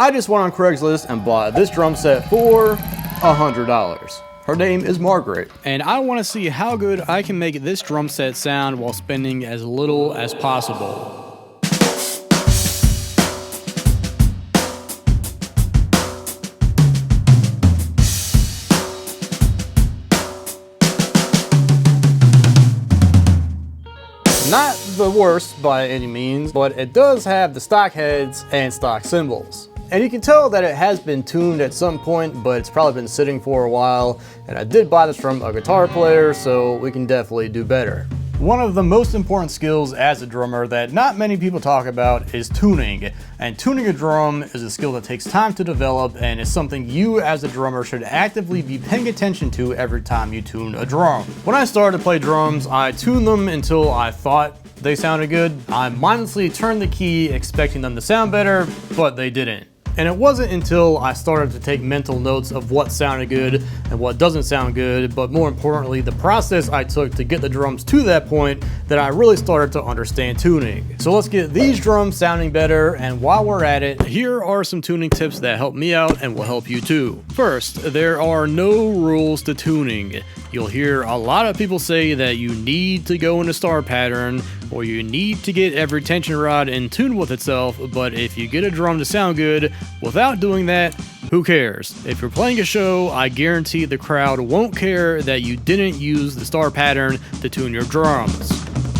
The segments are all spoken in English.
I just went on Craigslist and bought this drum set for $100. Her name is Margaret. And I want to see how good I can make this drum set sound while spending as little as possible. Not the worst by any means, but it does have the stock heads and stock cymbals. And you can tell that it has been tuned at some point, but it's probably been sitting for a while. And I did buy this from a guitar player, so we can definitely do better. One of the most important skills as a drummer that not many people talk about is tuning. And tuning a drum is a skill that takes time to develop and is something you as a drummer should actively be paying attention to every time you tune a drum. When I started to play drums, I tuned them until I thought they sounded good. I mindlessly turned the key expecting them to sound better, but they didn't. And it wasn't until I started to take mental notes of what sounded good and what doesn't sound good, but more importantly, the process I took to get the drums to that point, that I really started to understand tuning. So let's get these drums sounding better, and while we're at it, here are some tuning tips that help me out and will help you too. First, there are no rules to tuning. You'll hear a lot of people say that you need to go into star pattern, or you need to get every tension rod in tune with itself, but if you get a drum to sound good without doing that, who cares? If you're playing a show, I guarantee the crowd won't care that you didn't use the star pattern to tune your drums.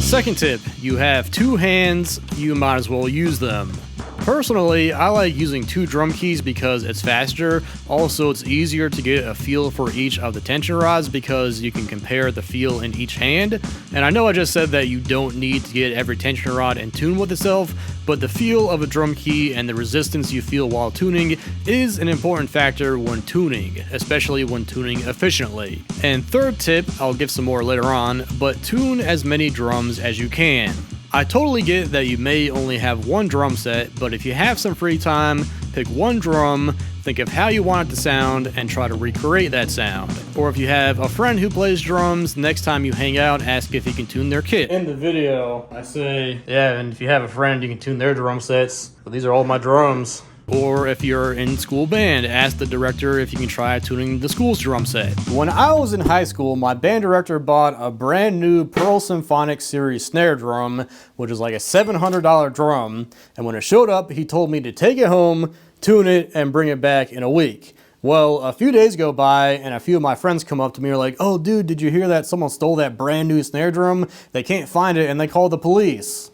Second tip, you have two hands, you might as well use them. Personally, I like using two drum keys because it's faster. Also, it's easier to get a feel for each of the tension rods because you can compare the feel in each hand. And I know I just said that you don't need to get every tension rod in tune with itself, but the feel of a drum key and the resistance you feel while tuning is an important factor when tuning, especially when tuning efficiently. And third tip, I'll give some more later on, but tune as many drums as you can. I totally get that you may only have one drum set, but if you have some free time, pick one drum, think of how you want it to sound, and try to recreate that sound. Or if you have a friend who plays drums, next time you hang out, ask if he can tune their kit. In the video, I say, yeah, and if you have a friend, you can tune their drum sets, but these are all my drums. Or if you're in school band, ask the director if you can try tuning the school's drum set. When I was in high school, my band director bought a brand new Pearl Symphonic Series snare drum, which is like a $700 drum. And when it showed up, he told me to take it home, tune it, and bring it back in a week. Well, a few days go by and a few of my friends come up to me and are like, "Oh dude, did you hear that someone stole that brand new snare drum? They can't find it and they called the police."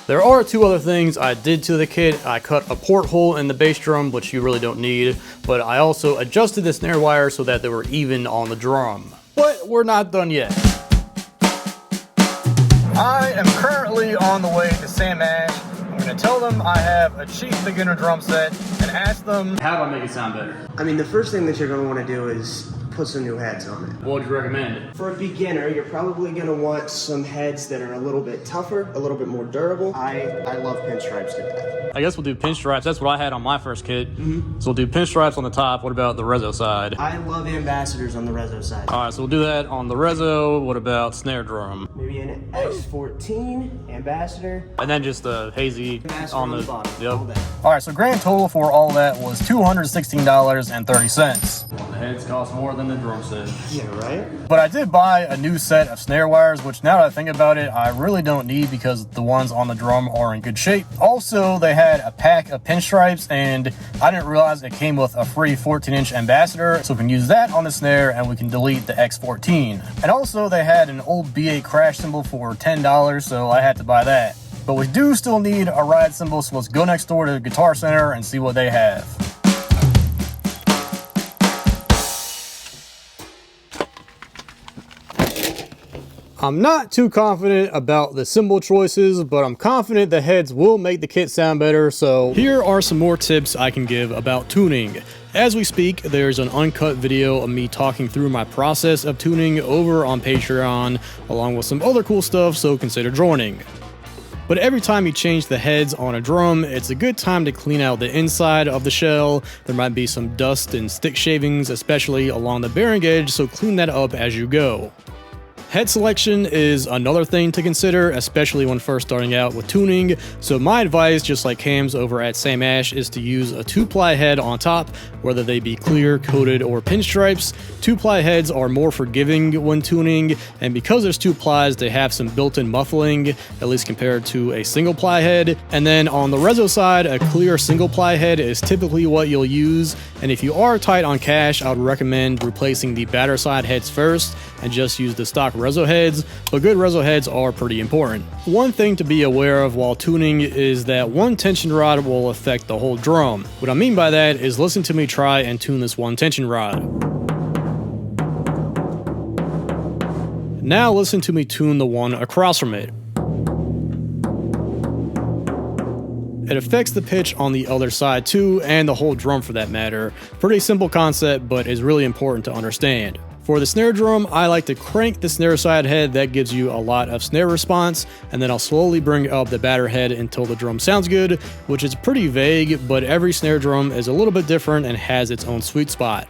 There are two other things I did to the kit. I cut a porthole in the bass drum, which you really don't need, but I also adjusted the snare wire so that they were even on the drum. But we're not done yet. I am currently on the way to Sam Ash. I'm gonna tell them I have a cheap beginner drum set and ask them, how do I make it sound better? I mean, the first thing that you're gonna wanna do is put some new heads on it. What would you recommend? For a beginner, you're probably gonna want some heads that are a little bit tougher, a little bit more durable. I love pinstripes to death. I guess we'll do pinstripes. That's what I had on my first kit. So we'll do pinstripes on the top. What about the Rezo side? I love ambassadors on the Rezo side. All right, so we'll do that on the Rezo. What about snare drum? Maybe an X14 ambassador. And then just the hazy Ambassador on the bottom. Yep. All that. All right, so grand total for all that was $216.30. The heads cost more than the drum set. Yeah, right? But I did buy a new set of snare wires, which now that I think about it, I really don't need because the ones on the drum are in good shape. Also, they had a pack of pinstripes, and I didn't realize it came with a free 14-inch ambassador, so we can use that on the snare and we can delete the X14. And also, they had an old B8 crash cymbal for $10, so I had to buy that. But we do still need a ride cymbal, so let's go next door to the Guitar Center and see what they have. I'm not too confident about the cymbal choices, but I'm confident the heads will make the kit sound better, so here are some more tips I can give about tuning. As we speak, there's an uncut video of me talking through my process of tuning over on Patreon, along with some other cool stuff, so consider joining. but every time you change the heads on a drum, it's a good time to clean out the inside of the shell. There might be some dust and stick shavings, especially along the bearing edge, so clean that up as you go. Head selection is another thing to consider, especially when first starting out with tuning. So my advice, just like Cam's over at Sam Ash, is to use a 2-ply head on top, whether they be clear, coated, or pinstripes. 2-ply heads are more forgiving when tuning, and because there's 2 plies, they have some built-in muffling, at least compared to a single-ply head. And then on the reso side, a clear single-ply head is typically what you'll use, and if you are tight on cash, I would recommend replacing the batter side heads first and just use the stock reso heads, but good reso heads are pretty important. One thing to be aware of while tuning is that one tension rod will affect the whole drum. What I mean by that is listen to me try and tune this one tension rod. Now listen to me tune the one across from it. It affects the pitch on the other side too, and the whole drum for that matter. Pretty simple concept, but is really important to understand. For the snare drum, I like to crank the snare side head. That gives you a lot of snare response, and then I'll slowly bring up the batter head until the drum sounds good, which is pretty vague, but every snare drum is a little bit different and has its own sweet spot.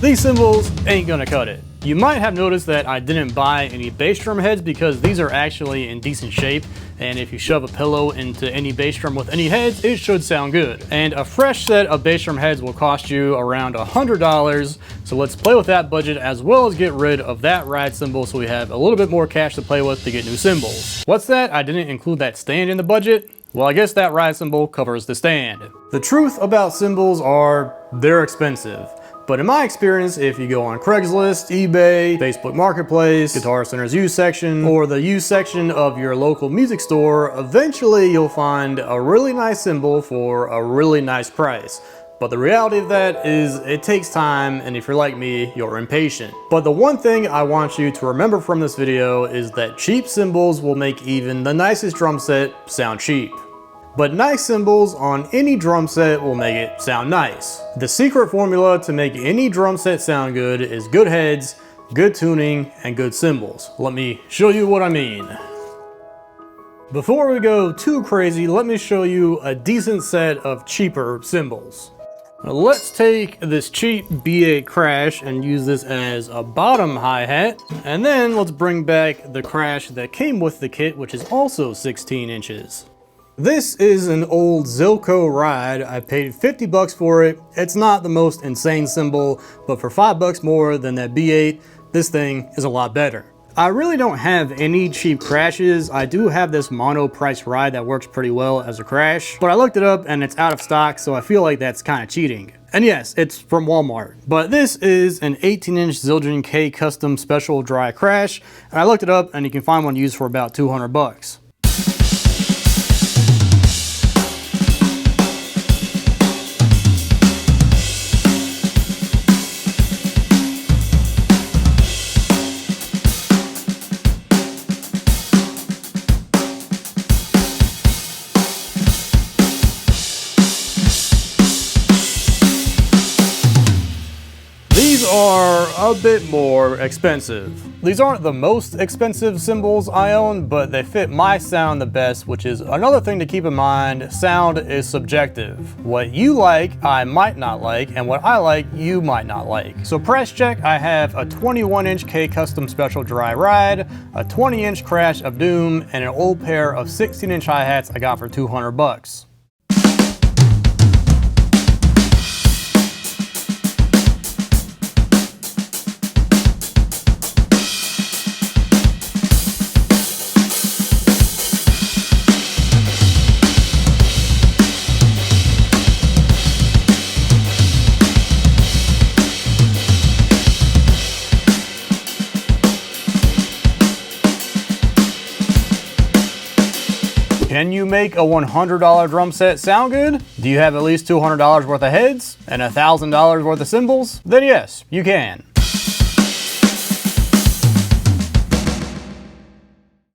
These cymbals ain't gonna cut it. You might have noticed that I didn't buy any bass drum heads because these are actually in decent shape, and if you shove a pillow into any bass drum with any heads, it should sound good. And a fresh set of bass drum heads will cost you around $100, so let's play with that budget as well as get rid of that ride cymbal so we have a little bit more cash to play with to get new cymbals. What's that? I didn't include that stand in the budget? Well, I guess that ride cymbal covers the stand. The truth about cymbals are they're expensive. But in my experience, if you go on Craigslist, eBay, Facebook Marketplace, Guitar Center's used section, or the used section of your local music store, eventually you'll find a really nice cymbal for a really nice price. But the reality of that is it takes time, and if you're like me, you're impatient. But the one thing I want you to remember from this video is that cheap cymbals will make even the nicest drum set sound cheap. But nice cymbals on any drum set will make it sound nice. The secret formula to make any drum set sound good is good heads, good tuning, and good cymbals. Let me show you what I mean. Before we go too crazy, let me show you a decent set of cheaper cymbals. Now let's take this cheap B8 Crash and use this as a bottom hi-hat, and then let's bring back the Crash that came with the kit, which is also 16 inches. This is an old Zilco ride. I paid 50 bucks for it. It's not the most insane cymbal, but for 5 bucks more than that B8, this thing is a lot better. I really don't have any cheap crashes. I do have this mono price ride that works pretty well as a crash, but I looked it up and it's out of stock, so I feel like that's kind of cheating. And yes, it's from Walmart. But this is an 18-inch Zildjian K custom special dry crash, and I looked it up and you can find one used for about 200 bucks. Are a bit more expensive. These aren't the most expensive cymbals I own, but they fit my sound the best, which is another thing to keep in mind. Sound is subjective. What you like, I might not like, and what I like, you might not like. So price check, I have a 21-inch K custom special dry ride, a 20-inch Crash of Doom, and an old pair of 16-inch hi-hats I got for 200 bucks. Can you make a $100 drum set sound good? Do you have at least $200 worth of heads and $1,000 worth of cymbals? Then yes, you can.